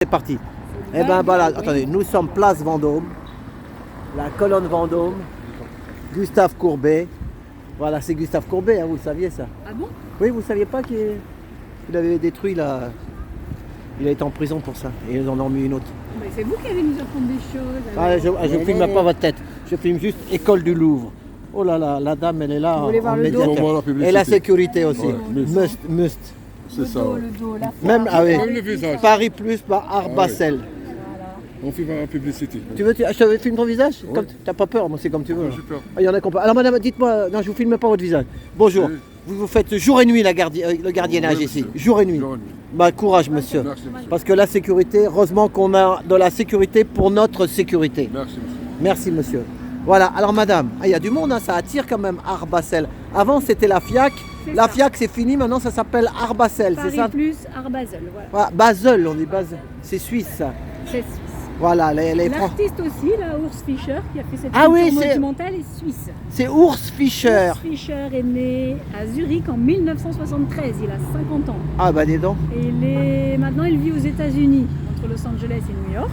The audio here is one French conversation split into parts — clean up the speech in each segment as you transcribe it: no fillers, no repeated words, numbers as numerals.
C'est parti. Eh ben voilà, attendez, nous sommes place Vendôme, la colonne Vendôme, Gustave Courbet. Voilà, c'est Gustave Courbet, hein, vous le saviez ça? Ah bon? Oui, vous ne saviez pas qu'il avait détruit la... Il a été en prison pour ça, et ils en ont mis une autre. Mais c'est vous qui allez nous apprendre des choses. Je filme pas votre tête, je filme juste École du Louvre. Oh là là, la dame elle est là Vous voulez voir le dos? médiateur. Et la sécurité aussi, Ouais, must. C'est ça. Le dos, la Même, ah oui, Même le visage. Paris Plus par Art Basel. On fait la publicité. Tu veux, je te filme ton visage? Comme, t'as pas peur, moi c'est comme tu veux. J'ai peur. Ah, il y en a qui ont peur. Alors madame, dites-moi, non je vous filme pas votre visage. Bonjour, Oui. vous faites jour et nuit le gardiennage Oui, ici, monsieur. jour et nuit. Jour et nuit. Bah courage monsieur. Merci, monsieur. Parce que la sécurité, heureusement qu'on a de la sécurité pour notre sécurité. Merci, monsieur. Merci monsieur. Voilà, alors madame, il y a du monde, hein, ça attire quand même Art Basel. Avant c'était la FIAC, C'est la ça. FIAC c'est fini, maintenant ça s'appelle Art Basel, c'est Paris ça? plus Art Basel, voilà. Voilà, Basel, on dit Basel, c'est suisse ça. C'est suisse. Voilà, les Français. L'artiste aussi, la Urs Fischer, qui a fait cette Ah oui, sculpture c'est- monumentale, est suisse. C'est Urs Fischer. Urs Fischer est né à Zurich en 1973, il a 50 ans. Ah bah dis donc. Et maintenant il vit aux États-Unis, entre Los Angeles et New York.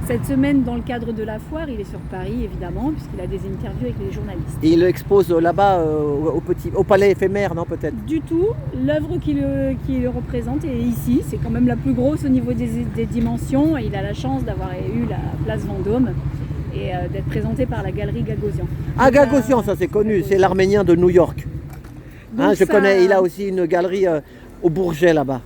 Cette semaine, dans le cadre de la foire, il est sur Paris évidemment, puisqu'il a des interviews avec les journalistes. Et il le expose là-bas au palais éphémère, non peut-être? Du tout, l'œuvre qui le représente est ici, c'est quand même la plus grosse au niveau des dimensions. Et il a la chance d'avoir eu la place Vendôme et d'être présenté par la galerie Gagosian. Ah Gagosian, ça c'est connu, c'est l'Arménien de New York. Donc Hein, je ça- connais, il a aussi une galerie au Bourget là-bas.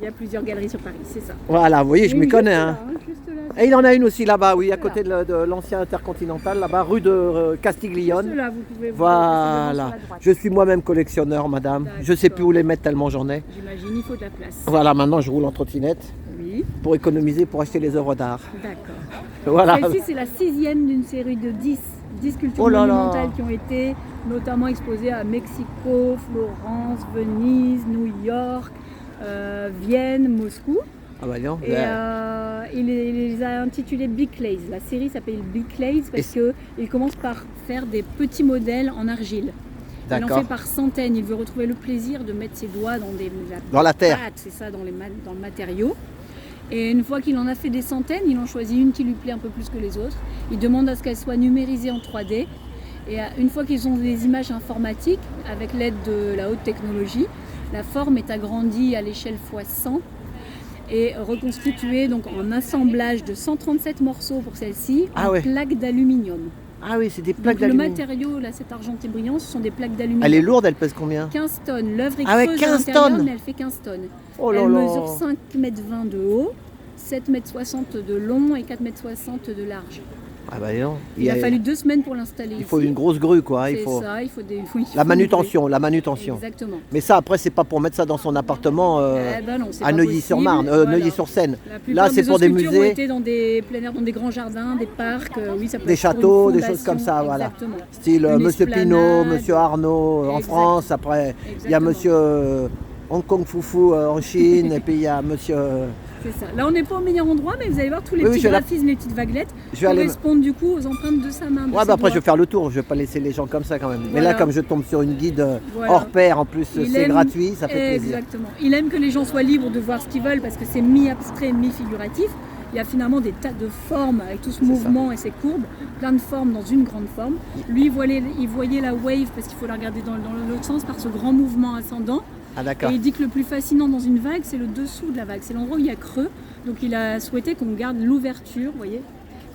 Il y a plusieurs galeries sur Paris, c'est ça. Voilà, vous voyez, je Une m'y juste connais. là, Hein. juste là. Et il en a une aussi là-bas, oui, à Voilà. côté de l'ancien Intercontinental, là-bas, rue de Castiglione. Juste là, vous pouvez vous Voilà, sur la droite. je suis moi-même collectionneur, madame. Je sais plus où les mettre tellement j'en ai. J'imagine, il faut de la place. Voilà, maintenant je roule en trottinette Oui, pour économiser, pour acheter les œuvres d'art. d'accord. Voilà. Celle-ci, c'est la 6e d'une série de 10 sculptures Oh là là. monumentales qui ont été notamment exposées à Mexico, Florence, Venise, New York, Vienne, Moscou. Ah bah non. Et il les a intitulées Big Clays. La série s'appelle Big Clays parce qu'il commence par faire des petits modèles en argile. Il en D'accord. fait par centaines. Il veut retrouver le plaisir de mettre ses doigts Dans la terre. pâte, c'est ça, dans le matériau. Et une fois qu'il en a fait des centaines, il en choisit une qui lui plaît un peu plus que les autres. Il demande à ce qu'elle soit numérisée en 3D. Et une fois qu'ils ont des images informatiques, avec l'aide de la haute technologie, la forme est agrandie à l'échelle x100 et reconstituée donc en assemblage de 137 morceaux pour celle-ci, Ah en ouais. plaques d'aluminium. Ah oui, c'est des plaques Donc le d'aluminium. matériau, là, cet argenté brillant, ce sont des plaques d'aluminium. Elle est lourde, elle pèse combien? 15 tonnes. L'œuvre est Ah ouais, creuse 15 à l'intérieur, tonnes. mais elle fait 15 tonnes. Oh là Elle là. mesure 5,20 m de haut, 7,60 m de long et 4,60 m de large. Ah bah non. Il a fallu 2 semaines pour l'installer. Il faut ici. une grosse grue quoi. Hein, il C'est faut ça, il faut des. il faut la une manutention, la grue. manutention. Exactement. Mais ça après c'est pas pour mettre ça dans son appartement Eh ben non, c'est à pas Neuilly-sur-Marne, possible. Voilà. Neuilly-sur-Seine. La plupart Là c'est de pour nos des sculptures ont musées, été dans des plein air, dans des grands jardins, des parcs, oui, ça peut des être pour une châteaux, des fondation, choses comme ça, voilà. Exactement. Style Une Monsieur Pinault, esplanade. Monsieur Arnaud en Exact. France. Après il y a Exactement. Monsieur Hong Kong Foufou en Chine et puis il y a Monsieur. C'est ça. Là, on n'est pas au meilleur endroit, mais vous allez voir tous les Oui, oui, petits je vais là- graphismes, les petites vaguelettes Je vais aller. correspondent du coup aux empreintes de sa main. de Ouais, ses bah après doigts. je vais faire le tour. Je vais pas laisser les gens comme ça quand même. Mais Voilà. là comme je tombe sur une guide Voilà. hors pair en plus, Il c'est aime- gratuit, ça fait plaisir. Exactement. Il aime que les gens soient libres de voir ce qu'ils veulent parce que c'est mi-abstrait, mi-figuratif. Il y a finalement des tas de formes avec tout ce mouvement et ces courbes, plein de formes dans une grande forme. Lui, il voyait la wave parce qu'il faut la regarder dans l'autre sens par ce grand mouvement ascendant. Ah Et d'accord. il dit que le plus fascinant dans une vague, c'est le dessous de la vague. C'est l'endroit où il y a creux. Donc il a souhaité qu'on garde l'ouverture, vous voyez,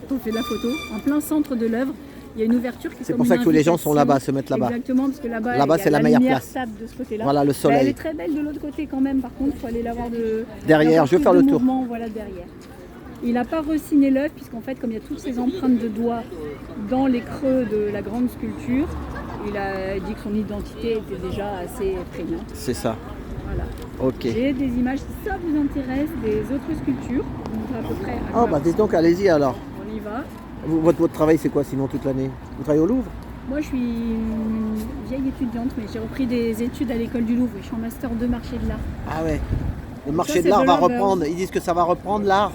quand on fait la photo, en plein centre de l'œuvre. Il y a une ouverture qui est C'est comme pour ça une que tous les gens sont invitation. là-bas, se mettent là-bas. Exactement, parce que là-bas, Là-bas, il y a c'est la meilleure lumière place. tape de ce côté-là. Voilà le Elle soleil. est très belle de l'autre côté quand même, par contre, il faut aller la voir de Derrière, d'avoir je vais plus faire de le tour. mouvement, voilà, derrière. Il n'a pas re-signé l'œuvre, puisqu'en fait, comme il y a toutes ces empreintes de doigts dans les creux de la grande sculpture, il a dit que son identité était déjà assez prégnante. C'est ça. Voilà. Ok. J'ai des images, si ça vous intéresse, des autres sculptures. Donc à peu près. à Oh quoi bah dis donc, allez-y alors. On y va. Votre travail c'est quoi sinon toute l'année? Vous travaillez au Louvre? Moi, je suis une vieille étudiante, mais j'ai repris des études à l'école du Louvre. Je suis en master 2 marché de l'art. Ah ouais. Le marché Ça, de c'est l'art de va l'art, reprendre. Ils disent que ça va reprendre l'art.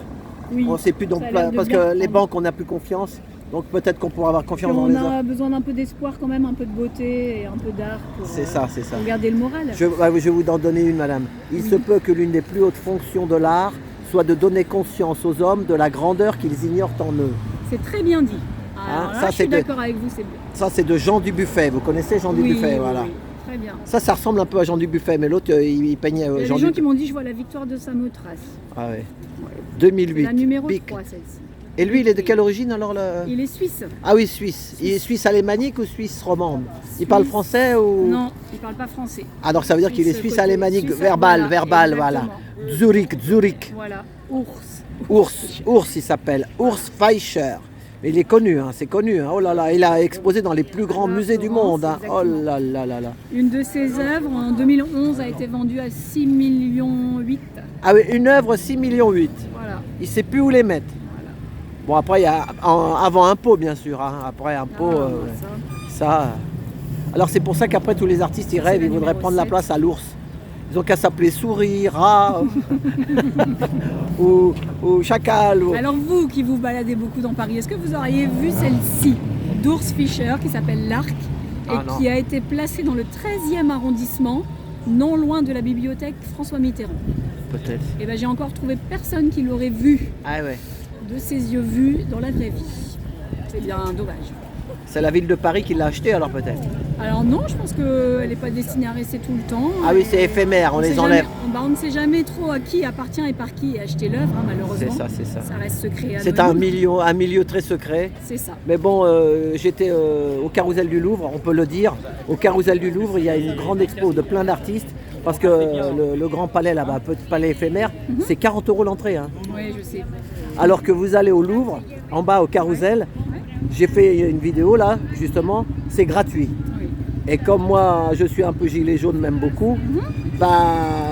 Oui. On sait plus donc Ça a l'air de parce bien que les reprendre. banques on n'a plus confiance. Donc peut-être qu'on pourra avoir confiance dans On les a œuvres. besoin d'un peu d'espoir quand même, un peu de beauté et un peu d'art pour, C'est ça, pour garder le moral. Je vais vous en donner une, madame. Il se peut que l'une des plus hautes fonctions de l'art soit de donner conscience aux hommes de la grandeur qu'ils ignorent en eux. C'est très bien dit. Alors Hein, là, ça, je suis c'est d'accord avec vous, c'est bien. Ça, c'est de Jean Dubuffet. Vous connaissez Jean Oui, Dubuffet, oui, voilà. oui, très bien. Ça ressemble un peu à Jean Dubuffet, mais l'autre, il peignait Il y a des Jean gens qui Dubuffet. m'ont dit je vois la victoire de Samothrace. Ah ouais. C'est 2008. la numéro Bic. 3 celle-ci. Et lui, il est de quelle origine alors Il est suisse. Ah oui, suisse. Il est suisse alémanique ou suisse romande? Il parle français ou... Non, il parle pas français. Ah, donc ça veut dire qu'il est Suisse suisse côté- alémanique, Suisse, verbal, voilà, voilà. exactement. Zurich. Voilà, ours. Ours il s'appelle. Urs Fischer. Mais il est connu, hein, c'est connu. Hein. Oh là là, il a exposé dans les plus grands musées du monde. Hein. Oh là là là là. Une de ses œuvres en 2011 a été vendue à 6,8 millions. Ah oui, une œuvre 6,8 millions. Voilà. Il ne sait plus où les mettre. Bon, après, il y a avant impôt, bien sûr. Hein. Après impôt, ça. Alors, c'est pour ça qu'après, tous les artistes, ils rêvent, la ils voudraient numéro prendre la 7. place à l'ours. Ils ont qu'à s'appeler souris, rat, ou chacal. Ou... Alors vous qui vous baladez beaucoup dans Paris, est-ce que vous auriez vu celle-ci d'Urs Fischer qui s'appelle l'Arc et Ah, non. qui a été placée dans le 13e arrondissement, non loin de la bibliothèque François Mitterrand? Peut-être. Et ben j'ai encore trouvé personne qui l'aurait vu Ah ouais. de ses yeux vus dans la vraie vie. C'est bien dommage. C'est la ville de Paris qui l'a acheté, alors peut-être. Alors non, je pense qu'elle n'est pas destinée à rester tout le temps. Ah oui, Et c'est éphémère, on les sait enlève. jamais- on ne sait jamais trop à qui appartient et par qui est acheté l'œuvre, hein, malheureusement. C'est ça, c'est ça. Ça reste secret. C'est anonyme. un milieu très secret. C'est ça. Mais bon, j'étais au Carrousel du Louvre, on peut le dire. Au Carrousel du Louvre, il y a une grande expo de plein d'artistes. Parce que le Grand Palais, là-bas, petit palais éphémère, c'est 40 € l'entrée. Hein. Oui, je sais. Alors que vous allez au Louvre, en bas au Carrousel, j'ai fait une vidéo là, justement, c'est gratuit. Oui. Et comme moi, je suis un peu gilet jaune, même beaucoup, bah,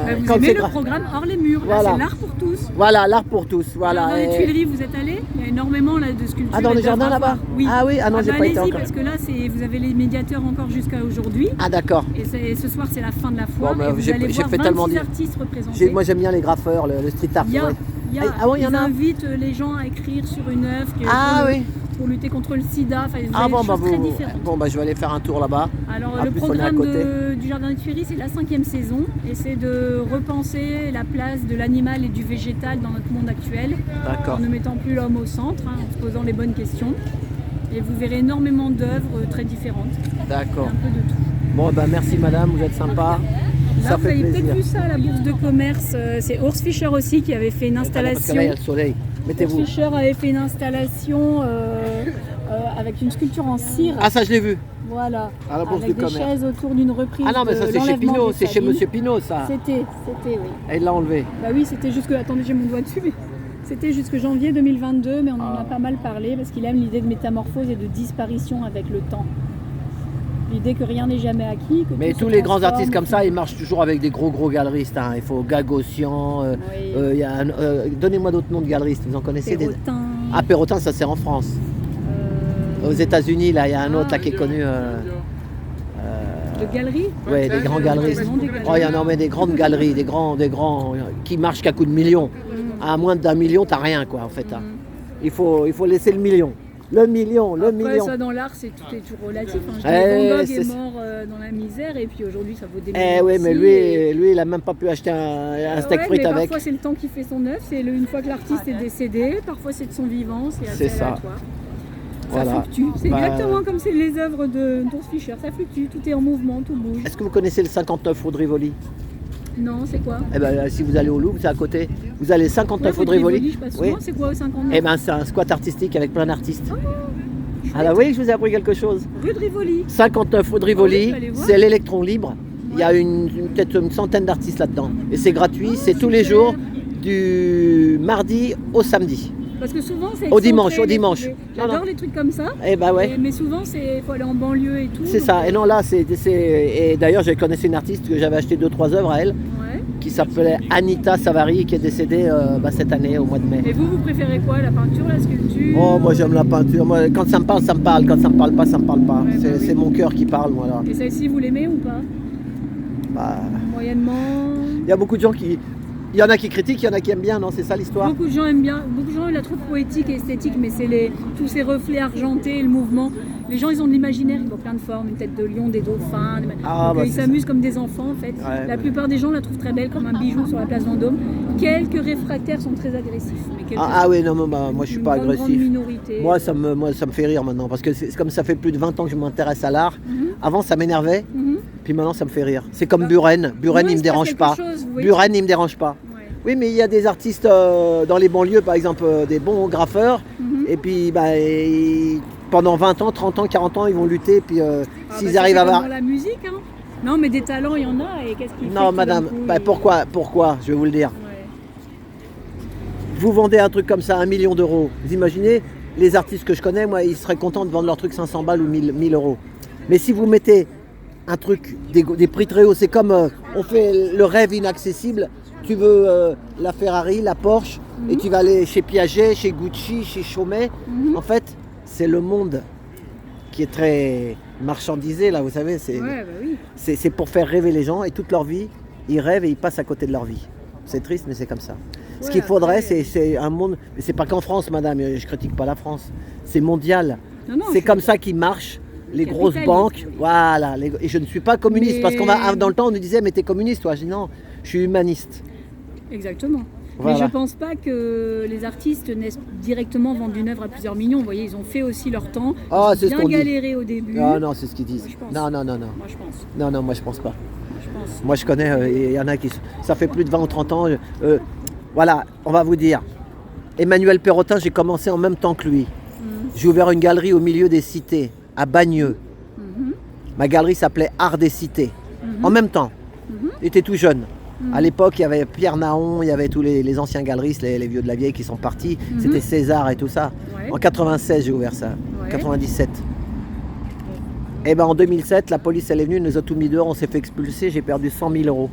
Bah, vous quand aimez c'est le programme hors les murs. Là, Voilà. c'est l'art pour tous. Voilà, l'art pour tous. Voilà. Dans les Et- Tuileries, vous êtes allé? Il y a énormément là, de sculptures. Ah, dans et les d'œuvres jardins à là-bas? voir. Oui. Ah oui, ah non, j'ai bah, pas été allez-y, encore. parce que là, vous avez les médiateurs encore jusqu'à aujourd'hui. Ah d'accord. Et ce soir, c'est la fin de la foire. Bon, bah, et vous j'ai- allez j'ai voir fait 26 tellement dire. artistes représentés. Moi j'aime bien les graffeurs, le street art. Il y a, ouais. il y a, Ah bon, il y en ils a? invitent les gens à écrire sur une œuvre Ah oui. pour lutter contre le sida. Enfin, vous Ah avez bon, des bah, choses très différentes. bon, bah je vais aller faire un tour là-bas. Alors En le plus, on est à programme côté. du Jardin des Tuileries, c'est la 5e saison et c'est de repenser la place de l'animal et du végétal dans notre monde actuel D'accord. en ne mettant plus l'homme au centre, hein, en se posant les bonnes questions. Et vous verrez énormément d'œuvres très différentes, D'accord. un peu de tout. Bon, bah merci madame, vous êtes sympa. Là, Ça vous fait avez plaisir. peut-être vu ça à la bourse de commerce. C'est Urs Fischer aussi qui avait fait une Parce que là, il y installation. a le soleil. Urs Mettez-vous. Fischer avait fait une installation avec une sculpture en cire. Ah, ça je l'ai vu. Voilà. À la bourse avec du des commerce. chaises autour d'une reprise. Ah non, mais ça de c'est chez l'enlèvement Pinot, des c'est chez Sabines. Monsieur Pinot ça. C'était, oui. Et il l'a enlevé. Bah oui, c'était jusque. Attendez, j'ai mon doigt dessus, mais c'était jusque janvier 2022, mais on en Ah. a pas mal parlé parce qu'il aime l'idée de métamorphose et de disparition avec le temps. L'idée que rien n'est jamais acquis. Que Mais tout tous se les grands transforme. artistes comme ça, ils marchent toujours avec des gros galeristes. Hein. Il faut Gagossian. Oui. Il y a donnez-moi d'autres noms de galeristes, vous en connaissez des... Pérotin, Ah, Perrotin, ça c'est en France. Aux États-Unis, là, il y a un autre là, qui est connu. de galerie. Ouais, des grands galeristes. Des galeries. Oh, il y en a mais des grandes galeries, des grands, qui marchent qu'à coups de millions. À moins d'1 million, t'as rien, quoi, en fait. Hein. Il faut laisser le million. Le million. Après, ça dans l'art, tout est toujours relatif. Hein. Je Eh, dirais Van Gogh c'est est ça. mort dans la misère et puis aujourd'hui ça vaut des Eh millions oui, mais aussi. lui, il a même pas pu acheter un steak Ouais, frites mais avec. parfois c'est le temps qui fait son œuvre, c'est une fois que l'artiste est décédé, parfois c'est de son vivant, c'est assez C'est ça. aléatoire. Voilà. Ça fluctue. C'est Bah, exactement comme c'est les œuvres d'Urs Fischer, ça fluctue, tout est en mouvement, tout bouge. Est-ce que vous connaissez le 59 rue de Rivoli? Non, c'est quoi? Eh ben, si vous allez au Louvre, c'est à côté. Vous allez 59 rue de Rivoli. Je passe Oui. souvent, c'est quoi au 59? Eh ben, c'est un squat artistique avec plein d'artistes. Ah là, oui, je vous ai appris quelque chose. Rue de Rivoli. 59 rue de Oui, Rivoli, je vais aller voir. c'est l'électron libre. Il y a peut-être une centaine d'artistes là-dedans. Et c'est gratuit, c'est tous les super. jours, du mardi au samedi. Parce que souvent c'est Au dimanche, excentré, au dimanche. J'adore Non, les trucs comme ça. Eh ben ouais, Mais souvent il faut aller en banlieue et tout. c'est donc, ça. Et non, là, et d'ailleurs, j'ai connaissé une artiste que j'avais acheté 2-3 œuvres à elle, Ouais. qui s'appelait Anita Savary, qui est décédée cette année, au mois de mai. Et vous préférez quoi? La peinture, la sculpture? Oh, moi j'aime la peinture. Moi, quand ça me parle, ça me parle. Quand ça me parle pas, ça me parle pas. Ouais, bah oui. C'est mon cœur qui parle, voilà. Et celle-ci, vous l'aimez ou pas? Bah, Moyennement. il y a beaucoup de gens qui Il y en a qui critiquent, il y en a qui aiment bien, non? C'est ça l'histoire? Beaucoup de gens aiment bien, beaucoup de gens ils la trouvent poétique et esthétique, mais c'est tous ces reflets argentés, le mouvement. Les gens ils ont de l'imaginaire, ils voient plein de formes, une tête de lion, des dauphins, ils s'amusent comme des enfants en fait. Ouais, la plupart des gens la trouvent très belle comme un bijou sur la place Vendôme. Quelques réfractaires sont très agressifs. Mais oui, non, moi je suis pas agressif. Minorité. Moi ça me fait rire maintenant, parce que c'est comme ça fait plus de 20 ans que je m'intéresse à l'art. Avant ça m'énervait, puis maintenant ça me fait rire. C'est comme Buren il me dérange pas. Buren il me dérange pas. Oui, mais il y a des artistes dans les banlieues, par exemple, des bons graffeurs, et puis pendant 20 ans, 30 ans, 40 ans, ils vont lutter, puis s'ils arrivent à avoir... Dans la musique, hein. Non, mais des talents, il y en a, et qu'est-ce qu'ils font? Non, madame, pourquoi, je vais vous le dire. Ouais. Vous vendez un truc comme ça, 1 million d'euros. Vous imaginez, les artistes que je connais, moi, ils seraient contents de vendre leur truc 500 balles ou 1000 euros. Mais si vous mettez un truc, des prix très hauts, c'est comme on fait le rêve inaccessible. Tu veux la Ferrari, la Porsche, et tu vas aller chez Piaget, chez Gucci, chez Chaumet. En fait, c'est le monde qui est très marchandisé, là, vous savez. C'est pour faire rêver les gens, et toute leur vie, ils rêvent et ils passent à côté de leur vie. C'est triste, mais c'est comme ça. Ce qu'il faudrait, c'est un monde... Mais c'est pas qu'en France, madame, je critique pas la France. C'est mondial. C'est comme ça qu'ils marchent. Les grosses banques, voilà. Et je ne suis pas communiste, parce dans le temps, on nous disait, mais t'es communiste, toi. Je dis non, je suis humaniste. Exactement. Voilà. Mais je pense pas que les artistes naissent directement vendre une œuvre à plusieurs millions. Vous voyez, ils ont fait aussi leur temps. Ils ont bien galéré au début. Non, c'est ce qu'ils disent. Non. Moi, je pense. Non, moi, je pense pas. Je pense. Moi, je connais, il y en a qui... Ça fait plus de 20 ou 30 ans. Voilà, on va vous dire. Emmanuel Perrotin, j'ai commencé en même temps que lui. J'ai ouvert une galerie au milieu des cités, à Bagneux. Ma galerie s'appelait Art des Cités. En même temps. J'étais tout jeune. À l'époque, il y avait Pierre Nahon, il y avait tous les anciens galeristes, les vieux de la vieille qui sont partis. C'était César et tout ça. Ouais. En 96, j'ai ouvert ça. Ouais. 97. Et en 2007, la police elle est venue, nous a tout mis dehors, on s'est fait expulser, j'ai perdu 100 000 euros.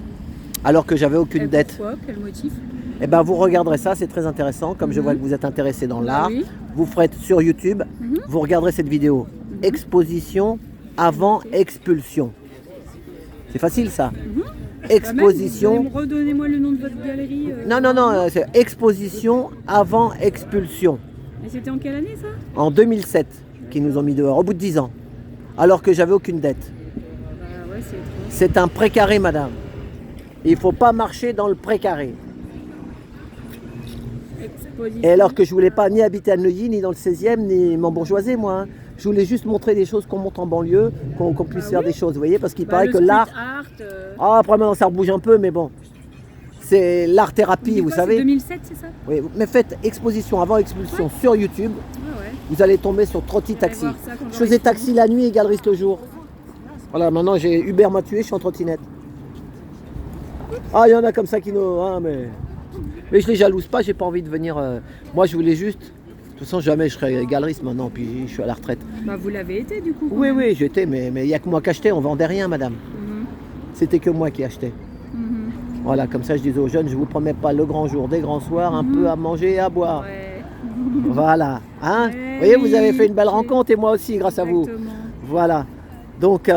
Alors que j'avais aucune dette. Pourquoi? Quel motif? Vous regarderez ça, c'est très intéressant. Comme je vois que vous êtes intéressé dans l'art, vous ferez sur YouTube, vous regarderez cette vidéo. Exposition avant expulsion. C'est facile ça. Exposition. Redonnez-moi le nom de votre galerie. Non, c'est exposition avant expulsion. Et c'était en quelle année ça? En 2007, qu'ils nous ont mis dehors, au bout de 10 ans. Alors que j'avais aucune dette. Ouais, c'est étrange. C'est un précaré, madame. Il ne faut pas marcher dans le précaré. Exposition. Et alors que je voulais pas ni habiter à Neuilly, ni dans le 16e, ni m'embourgeoiser, moi. Je voulais juste montrer des choses qu'on monte en banlieue, qu'on puisse faire des choses, vous voyez, parce qu'il paraît que l'art... après maintenant ça rebouge un peu, mais bon. C'est l'art-thérapie, vous savez. C'est 2007, c'est ça? Oui, mais faites exposition avant expulsion sur YouTube. Vous allez tomber sur Trotti Taxi. Je faisais taxi la nuit et galeriste le jour. Voilà, maintenant j'ai Uber m'a tué, je suis en trottinette. Il y en a comme ça qui nous... Mais je les jalouse pas, j'ai pas envie de venir... Moi je voulais juste... De toute façon, jamais je serai galeriste maintenant, puis je suis à la retraite. Vous l'avez été du coup? Oui, j'étais, mais il n'y a que moi qui achetais, on vendait rien, madame. C'était que moi qui achetais. Voilà, comme ça je disais aux jeunes, je vous promets pas le grand jour, des grands soirs, un peu à manger et à boire. Voilà. Vous voyez, vous avez fait une belle rencontre et moi aussi, grâce à vous. Voilà. Donc...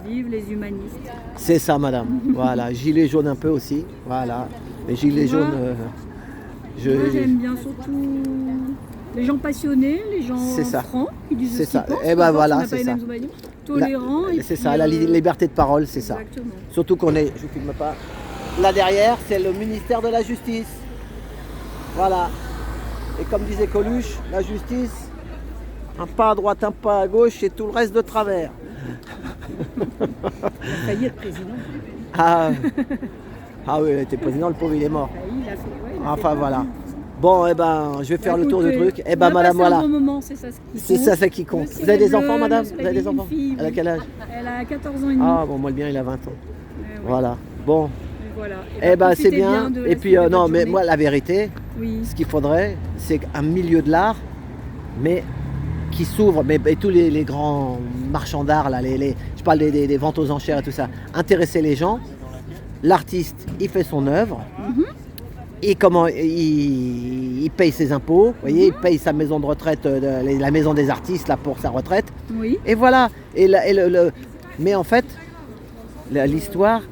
Vive les humanistes. C'est ça, madame. Voilà, gilet jaune un peu aussi. Voilà. Les gilets jaunes... Moi, j'aime bien surtout les gens passionnés, les gens francs, qui disent ce qu'ils pensent. Voilà, c'est ça. Tolérants. C'est ça, la liberté de parole, c'est ça. Exactement. Surtout qu'on est, je ne filme pas, là derrière, c'est le ministère de la Justice. Voilà. Et comme disait Coluche, la justice, un pas à droite, un pas à gauche et tout le reste de travers. Il a failli être président. Oui, il était président, le pauvre, il est mort. Il a fait, Enfin, voilà. Bon, je vais faire le tour du truc. Madame, voilà. Un bon moment, c'est ça ce qui compte. C'est ça qui compte. Vous avez des enfants, madame? Vous avez des enfants? Elle a quel âge? Elle a 14 ans et demi. Moi, le bien, il a 20 ans. Voilà. Bon. Voilà. C'est bien. Et puis, non, mais moi, la vérité, ce qu'il faudrait, c'est un milieu de l'art, mais qui s'ouvre, et tous les grands marchands d'art, là, je parle des ventes aux enchères et tout ça, intéresser les gens. L'artiste, il fait son œuvre, et comment il paye ses impôts, vous voyez, il paye sa maison de retraite, la maison des artistes là pour sa retraite. Oui. Et voilà. Mais en fait, l'histoire,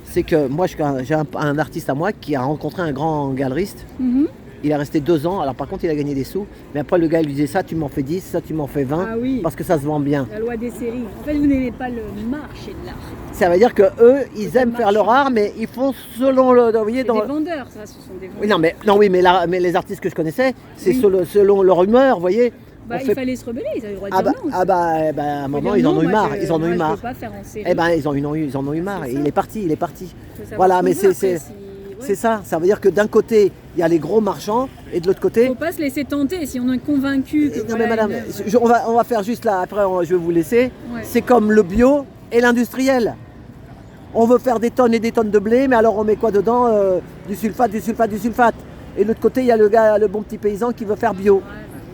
c'est que moi, j'ai un artiste à moi qui a rencontré un grand galeriste. Mhm. Il est resté 2 ans. Alors par contre, il a gagné des sous. Mais après, le gars, il lui disait ça, tu m'en fais 10, ça, tu m'en fais 20. Ah oui. Parce que ça se vend bien. La loi des séries. En fait, vous n'aimez pas le marché de l'art. Ça veut dire que eux, ils C'est aiment le faire marché. leur art, mais ils font selon le. Vous voyez, C'est dans... des vendeurs, ça, ce sont des vendeurs. Oui, oui, mais les artistes que je connaissais, c'est Oui. selon leur humeur, vous voyez. Bah, On il fait- fallait se rebeller, ils avaient le droit de Ah dire bah, non. ah bah, eh ben, à un Faut moment, dire ils en non, ont eu moi, marre. je- Ils en ont moi, eu je marre. peux pas faire en série. Eh ben, ils en ont eu marre. C'est Et ça. il est parti, il est parti. Faut savoir Voilà, ce mais qu'on veut c'est après, si- ouais. c'est ça. Ça veut dire que d'un côté, il y a les gros marchands, et de l'autre côté. Faut pas se laisser tenter. Si on est convaincu que. Non voilà, mais madame, une œuvre- on va faire juste là, après je vais vous laisser. Ouais. C'est comme le bio et l'industriel. On veut faire des tonnes et des tonnes de blé, mais alors on met quoi dedans? Du sulfate, du sulfate, du sulfate. Et de l'autre côté, il y a le gars, le bon petit paysan qui veut faire bio.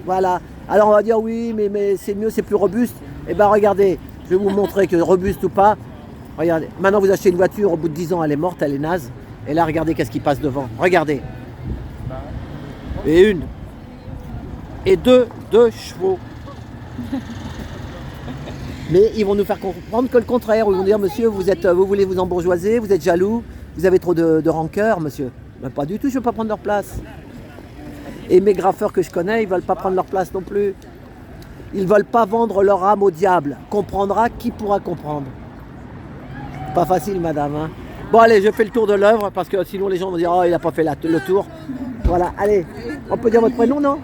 Voilà. Alors on va dire oui, mais c'est mieux, c'est plus robuste. Eh ben regardez, je vais vous montrer que robuste ou pas. Regardez, maintenant vous achetez une voiture, au bout de 10 ans, elle est morte, elle est naze. Et là, regardez qu'est-ce qui passe devant. Regardez. Et une. Et deux chevaux. Mais ils vont nous faire comprendre que le contraire. Ils vont dire, monsieur, vous voulez vous embourgeoiser, vous êtes jaloux, vous avez trop de rancœur, monsieur. Ben, pas du tout, je ne veux pas prendre leur place. Et mes graffeurs que je connais, ils ne veulent pas prendre leur place non plus. Ils ne veulent pas vendre leur âme au diable. Comprendra qui pourra comprendre. Pas facile, madame. Hein. Bon, allez, je fais le tour de l'œuvre parce que sinon les gens vont dire, oh, il n'a pas fait le tour. Voilà, allez. On peut dire votre prénom, non?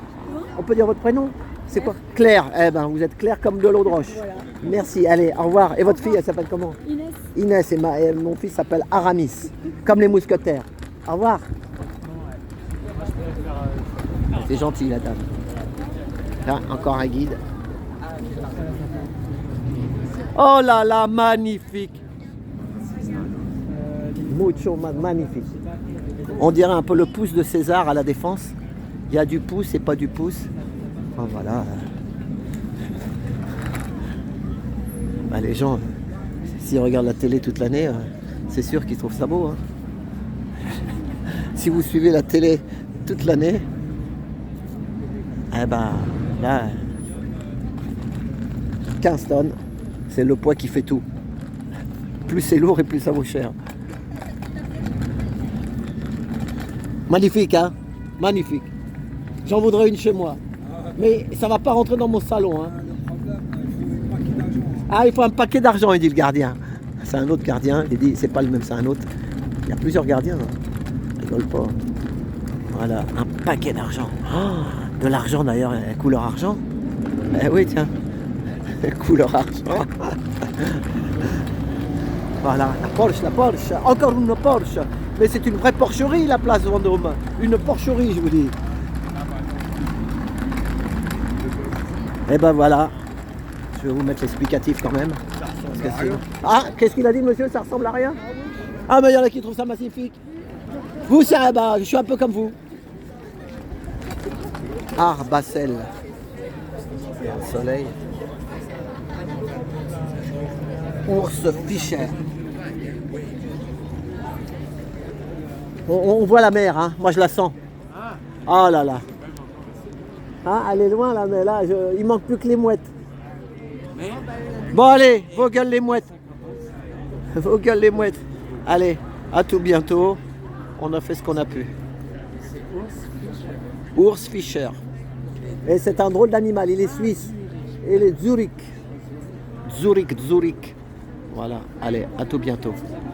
On peut dire votre prénom? C'est quoi? Claire. Eh ben, vous êtes claire comme de l'eau de roche. Voilà. Merci, allez, au revoir. Et votre fille, elle s'appelle comment? Inès. Inès et mon fils s'appelle Aramis, comme les mousquetaires. Au revoir. C'est gentil, la dame. Là, encore un guide. Oh là là, magnifique. Magnifique. On dirait un peu le pouce de César à la Défense. Il y a du pouce et pas du pouce. Enfin, voilà. Bah, les gens, s'ils regardent la télé toute l'année, c'est sûr qu'ils trouvent ça beau. Hein. Si vous suivez la télé toute l'année, eh ben là, 15 tonnes, c'est le poids qui fait tout. Plus c'est lourd et plus ça vaut cher. Magnifique, hein? Magnifique. J'en voudrais une chez moi. Mais ça va pas rentrer dans mon salon. Hein. Ah, il faut un paquet d'argent, il dit le gardien. C'est un autre gardien. Il dit, c'est pas le même, c'est un autre. Il y a plusieurs gardiens. Hein. Rigole pas. Voilà, un paquet d'argent. Oh, de l'argent d'ailleurs, couleur argent. Eh oui, tiens. Couleur argent. Voilà, la Porsche. Encore une Porsche. Mais c'est une vraie porcherie, la place Vendôme. Une porcherie, je vous dis. Et ben voilà. Je vais vous mettre l'explicatif quand même. Parce que sinon- Ah, qu'est-ce qu'il a dit, monsieur? Ça ressemble à rien? Ah, mais il y en a qui trouvent ça magnifique. Vous, c'est je suis un peu comme vous. Art Basel. Le soleil. Ours Fischer. On voit la mer, hein. Moi je la sens. Oh là là. Ah, elle est loin là, mais là, il manque plus que les mouettes. Bon allez, vos gueules les mouettes. Vos gueules les mouettes. Allez, à tout bientôt. On a fait ce qu'on a pu. Ours Fischer. Et c'est un drôle d'animal, il est suisse. Il est Zurich. Zurich. Voilà, allez, à tout bientôt.